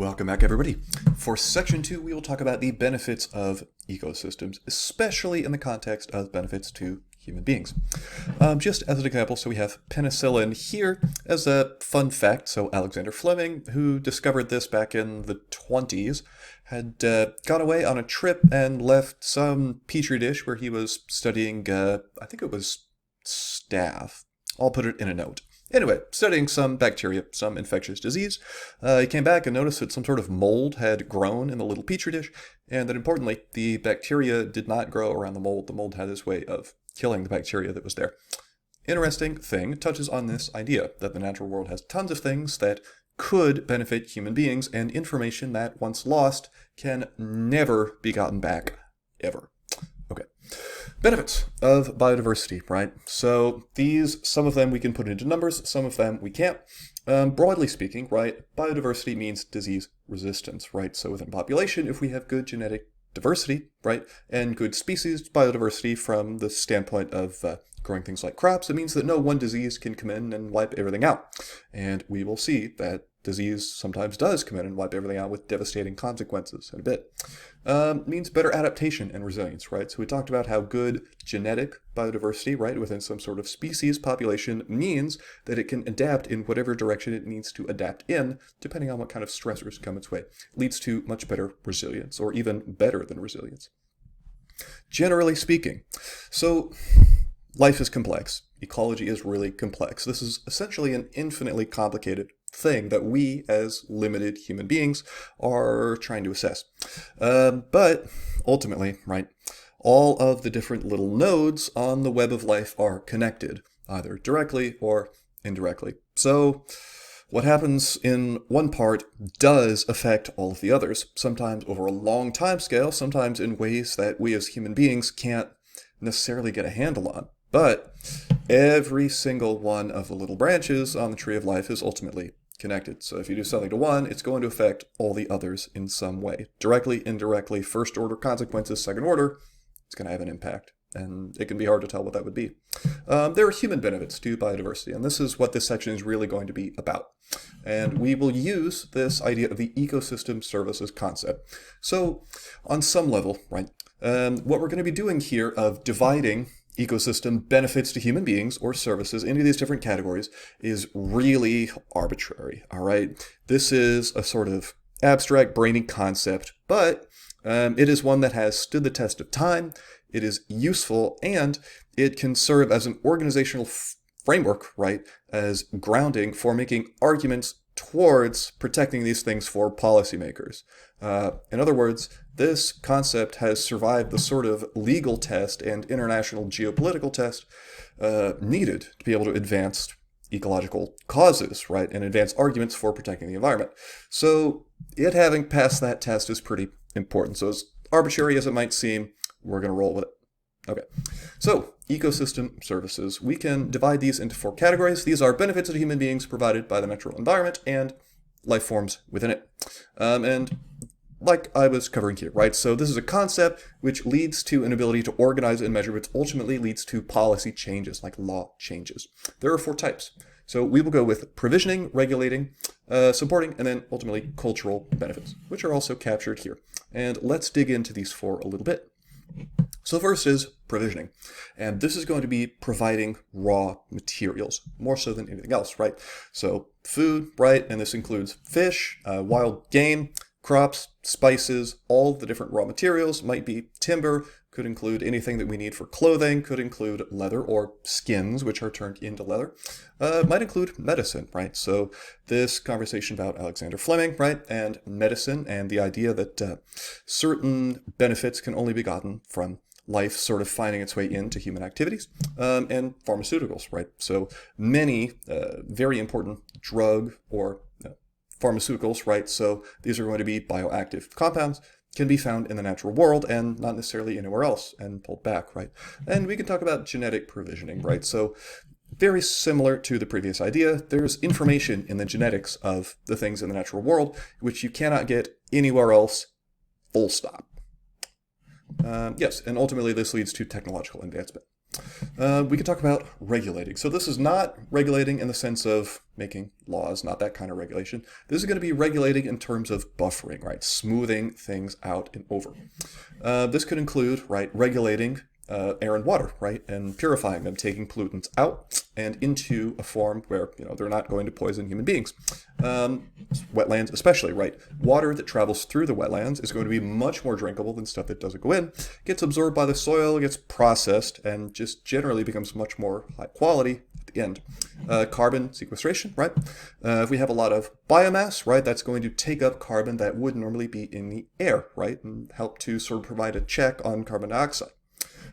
Welcome back, everybody. For section 2, we will talk about the benefits of ecosystems, especially in the context of benefits to human beings. Just as an example, so we have penicillin here as a fun fact. So Alexander Fleming, who discovered this back in the 20s, had gone away on a trip and left some petri dish where he was studying, I think it was staph. I'll put it in a note. Anyway, studying some bacteria, some infectious disease, he came back and noticed that some sort of mold had grown in the little petri dish, and that importantly, the bacteria did not grow around the mold. The mold had this way of killing the bacteria that was there. Interesting thing touches on this idea that the natural world has tons of things that could benefit human beings, and information that once lost can never be gotten back, ever. Okay. Benefits of biodiversity, right? So these, some of them we can put into numbers, some of them we can't. Broadly speaking, right, biodiversity means disease resistance, right? So within a population, if we have good genetic diversity, right, and good species biodiversity from the standpoint of growing things like crops, it means that no one disease can come in and wipe everything out. And we will see that disease sometimes does come in and wipe everything out with devastating consequences in a bit. Means better adaptation and resilience, right? So we talked about how good genetic biodiversity, right, within some sort of species population means that it can adapt in whatever direction it needs to adapt in, depending on what kind of stressors come its way. Leads to much better resilience, or even better than resilience. Generally speaking, so life is complex. Ecology is really complex. This is essentially an infinitely complicated thing that we as limited human beings are trying to assess. But ultimately, right, all of the different little nodes on the web of life are connected, either directly or indirectly. So what happens in one part does affect all of the others, sometimes over a long time scale, sometimes in ways that we as human beings can't necessarily get a handle on. But every single one of the little branches on the tree of life is ultimately connected. So if you do something to one, it's going to affect all the others in some way. Directly, indirectly, first order consequences, second order, it's going to have an impact. And it can be hard to tell what that would be. There are human benefits to biodiversity, and this is what this section is really going to be about. And we will use this idea of the ecosystem services concept. So on some level, right, what we're going to be doing here of dividing ecosystem benefits to human beings or services into these different categories is really arbitrary, all right? This is a sort of abstract, brainy concept, but it is one that has stood the test of time, it is useful, and it can serve as an organizational framework, right, as grounding for making arguments towards protecting these things for policymakers. In other words, this concept has survived the sort of legal test and international geopolitical test needed to be able to advance ecological causes, right, and advance arguments for protecting the environment. So it having passed that test is pretty important. So as arbitrary as it might seem, we're going to roll with it. Okay, so ecosystem services. We can divide these into 4 categories. These are benefits to human beings provided by the natural environment and life forms within it. And like I was covering here, right? So this is a concept which leads to an ability to organize and measure, which ultimately leads to policy changes, like law changes. There are 4 types. So we will go with provisioning, regulating, supporting, and then ultimately cultural benefits, which are also captured here. And let's dig into these 4 a little bit. So first is provisioning, and this is going to be providing raw materials, more so than anything else, right? So food, right, and this includes fish, wild game, crops, spices, all the different raw materials, might be timber, could include anything that we need for clothing, could include leather or skins, which are turned into leather, might include medicine, right? So this conversation about Alexander Fleming, right, and medicine, and the idea that certain benefits can only be gotten from life sort of finding its way into human activities, and pharmaceuticals, right? So many very important drug or pharmaceuticals, right? So these are going to be bioactive compounds, can be found in the natural world and not necessarily anywhere else and pulled back, right? And we can talk about genetic provisioning, right? So very similar to the previous idea, there's information in the genetics of the things in the natural world, which you cannot get anywhere else, full stop. Yes, and ultimately this leads to technological advancement. We could talk about regulating. So this is not regulating in the sense of making laws, not that kind of regulation. This is going to be regulating in terms of buffering, right? Smoothing things out and over. This could include, right, regulating air and water, right, and purifying them, taking pollutants out and into a form where, they're not going to poison human beings. Wetlands especially, right? Water that travels through the wetlands is going to be much more drinkable than stuff that doesn't go in, gets absorbed by the soil, gets processed, and just generally becomes much more high quality at the end. Carbon sequestration, right? If we have a lot of biomass, right, that's going to take up carbon that would normally be in the air, right, and help to sort of provide a check on carbon dioxide.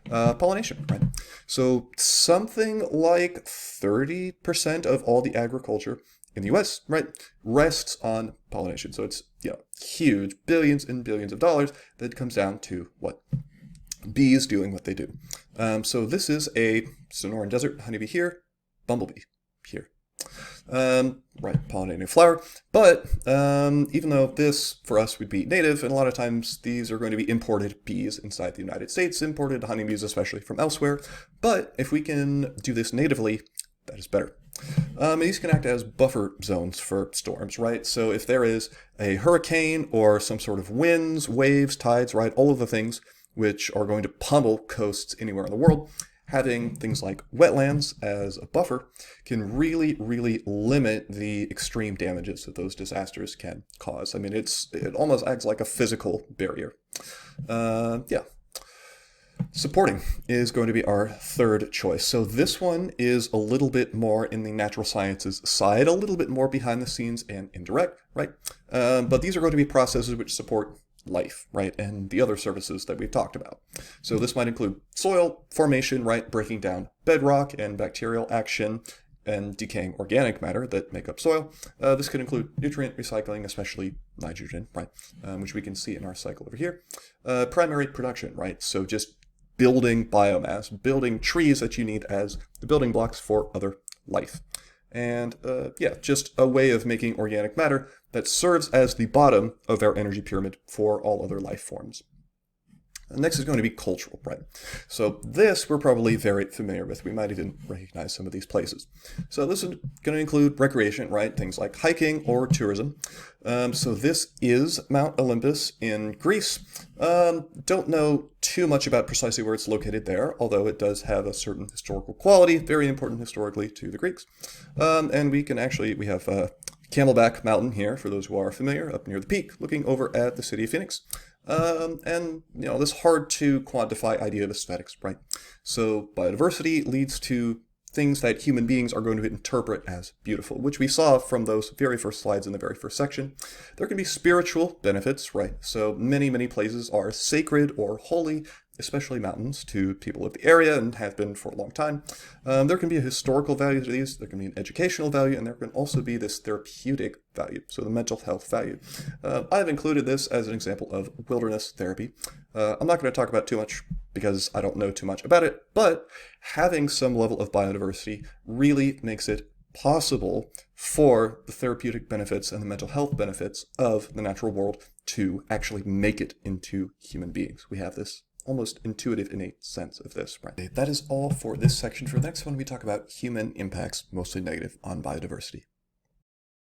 Pollination, right? So something like 30% of all the agriculture in the US, right, rests on pollination. So it's, huge, billions and billions of dollars that comes down to what? Bees doing what they do. So this is a Sonoran Desert honeybee here, bumblebee here. Right, pollinating flower. But even though this, for us, would be native, and a lot of times these are going to be imported bees inside the United States, imported honeybees especially from elsewhere. But if we can do this natively, that is better. These can act as buffer zones for storms, right? So if there is a hurricane or some sort of winds, waves, tides, right, all of the things which are going to pummel coasts anywhere in the world, having things like wetlands as a buffer can really, really limit the extreme damages that those disasters can cause. I mean, it almost acts like a physical barrier. Supporting is going to be our third choice. So this one is a little bit more in the natural sciences side, a little bit more behind the scenes and indirect, right? But these are going to be processes which support life, right, and the other services that we've talked about. So this might include soil formation, right, breaking down bedrock and bacterial action and decaying organic matter that make up soil. This could include nutrient recycling, especially nitrogen, right, which we can see in our cycle over here. Primary production, right, so just building biomass, building trees that you need as the building blocks for other life. And just a way of making organic matter that serves as the bottom of our energy pyramid for all other life forms. And next is going to be cultural, right? So this we're probably very familiar with. We might even recognize some of these places. So this is going to include recreation, right? Things like hiking or tourism. So this is Mount Olympus in Greece. Don't know too much about precisely where it's located there, although it does have a certain historical quality, very important historically to the Greeks. And we have Camelback Mountain here, for those who are familiar, up near the peak, looking over at the city of Phoenix. This hard to quantify idea of aesthetics, right? So biodiversity leads to things that human beings are going to interpret as beautiful, which we saw from those very first slides in the very first section. There can be spiritual benefits, right? So many, many places are sacred or holy, especially mountains, to people of the area and have been for a long time. There can be a historical value to these, there can be an educational value, and there can also be this therapeutic value, so the mental health value. I've included this as an example of wilderness therapy. I'm not going to talk about too much because I don't know too much about it, but having some level of biodiversity really makes it possible for the therapeutic benefits and the mental health benefits of the natural world to actually make it into human beings. We have this almost intuitive, innate sense of this, right? That is all for this section. For the next one, we talk about human impacts, mostly negative, on biodiversity.